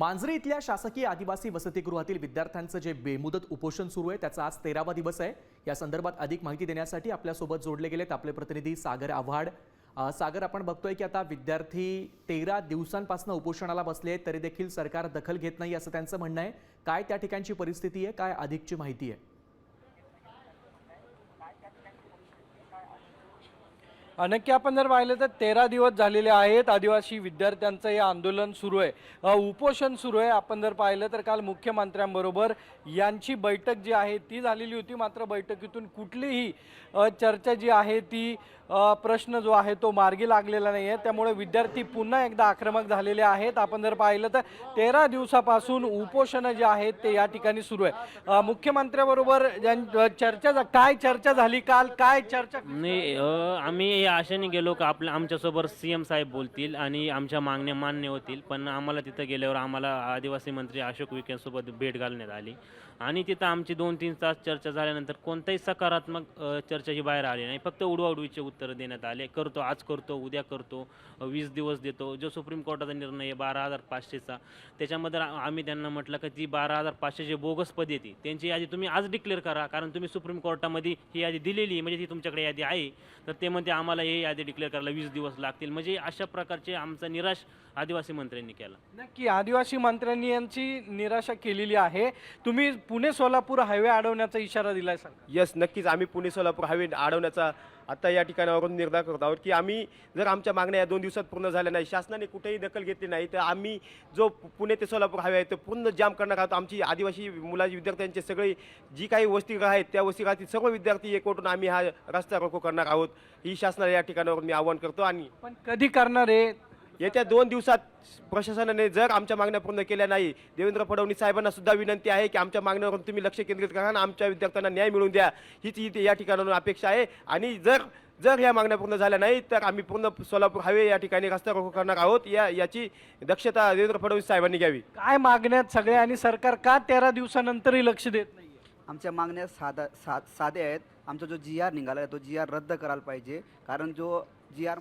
मांजरी इथल्या शासकीय आदिवासी वसतिगृहातील विद्यार्थ्यांचं जे बेमुदत उपोषण सुरू आहे त्याचा आज 13वा दिवस आहे। या संदर्भात अधिक माहिती देण्यासाठी आपल्यासोबत जोडले गेलेत आपले प्रतिनिधी सागर आव्हाड। सागर, आपण बघतोय की आता विद्यार्थी 13 दिवसांपासून उपोषणाला बसले आहेत, तरी देखील सरकार दखल घेत नाही असं त्यांचं म्हणणं आहे। काय त्या ठिकाणची परिस्थिती आहे, काय अधिकची माहिती आहे? नक्की आपण जर पाहिलं तर 13 दिवस झालेले आहेत आदिवासी विद्यार्थ्यांचं हे आंदोलन सुरू आहे, उपोषण सुरू आहे। आपण जर पाहिलं तर काल मुख्यमंत्र्यांबरोबर यांची बैठक जी आहे ती झालेली होती, मात्र बैठकीतून कुठलीही चर्चा जी आहे ती प्रश्न जो आहे तो मार्गी लागलेला नाही आहे। त्यामुळे विद्यार्थी पुन्हा एकदा आक्रमक झालेले आहेत। आपण जर पाहिलं तर 13 दिवसापासून उपोषण जे आहेत ते या ठिकाणी सुरू आहे। मुख्यमंत्र्यांबरोबर काय चर्चा झाली काल, काय चर्चा नाही, आम्ही या आशेने गेलो की आमच्यासोबत सीएम साहेब बोलतील आणि आमच्या मागण्या मान्य होतील, पण आम्हाला तिथं गेल्यावर आम्हाला आदिवासी मंत्री अशोक विखेंसोबत भेट घालण्यात आली आणि तिथं आमची 2-3 तास चर्चा झाल्यानंतर कोणताही सकारात्मक चर्चेची बाहेर आली नाही। फक्त उडवाउडवीचे उत्तर देण्यात आले, करतो आज करतो उद्या करतो, 20 दिवस देतो। जो सुप्रीम कोर्टाचा निर्णय आहे 12,500चा, त्याच्यामध्ये आम्ही त्यांना म्हटलं की ती 12,500 जे बोगस पद येते त्यांची यादी तुम्ही आज डिक्लेअर करा, कारण तुम्ही सुप्रीम कोर्टामध्ये ही यादी दिलेली म्हणजे ती तुमच्याकडे यादी आहे। तर ते म्हणते आम्हाला हे यादी डिक्लेअर करायला 20 दिवस लागतील। म्हणजे अशा प्रकारचे आमचा निराश आदिवासी मंत्र्यांनी केला। नक्की आदिवासी मंत्र्यांनी यांची निराशा केलेली आहे। तुम्ही पुणे सोलापूर हायवे अडवण्याचा इशारा दिलाय सांगा। यस, नक्कीच आम्ही पुणे सोलापूर हायवे अडवण्याचा आता या ठिकाणावरून निर्धार करत आहोत की आम्ही जर आमच्या मागण्या या 2 दिवसात पूर्ण झाल्या नाही, शासनाने कुठेही दखल घेतली नाही, तर आम्ही जो पुणे ते सोलापूर हायवे आहे तो पूर्ण जाम करणार आहोत। आमची आदिवासी मुलाची विद्यार्थ्यांचे सगळे जी काही वसतिगृह आहेत त्या वसतिगृहातील सर्व विद्यार्थी एकवटून आम्ही हा रस्ता रोको करणार आहोत, ही शासनाला या ठिकाणावर मी आवाहन करतो। आणि पण कधी करणार आहे? येत्या 2 दिवसात प्रशासनाने जर आमच्या मागण्या पूर्ण केल्या नाही, देवेंद्र फडणवीस साहेबांना सुद्धा विनंती आहे की आमच्या मागण्यावर तुम्ही लक्ष केंद्रित करा आणि आमच्या विद्यार्थ्यांना न्याय मिळवून द्या, हीच या ठिकाणावरून अपेक्षा आहे। आणि जर या मागण्या पूर्ण झाल्या नाही तर आम्ही पूर्ण सोलापूर हायवे या ठिकाणी रस्ता रोको करणार आहोत। याची दक्षता देवेंद्र फडणवीस साहेबांनी घ्यावी। काय मागण्यात सगळ्या आणि सरकार का 13 दिवसानंतरही लक्ष देत नाही? आमच्या मागण्या साध्या आहेत। आमचा जो GR निघाला आहे तो GR रद्द करायला पाहिजे, कारण जो GR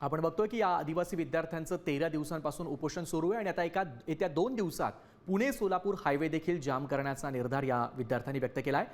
आपण बघतोय की या आदिवासी विद्यार्थ्यांचं 13 दिवसांपासून उपोषण सुरू आहे आणि आता येत्या 2 दिवसात पुणे सोलापूर हायवे देखील जाम करण्याचा निर्धार या विद्यार्थ्यांनी व्यक्त केलाय।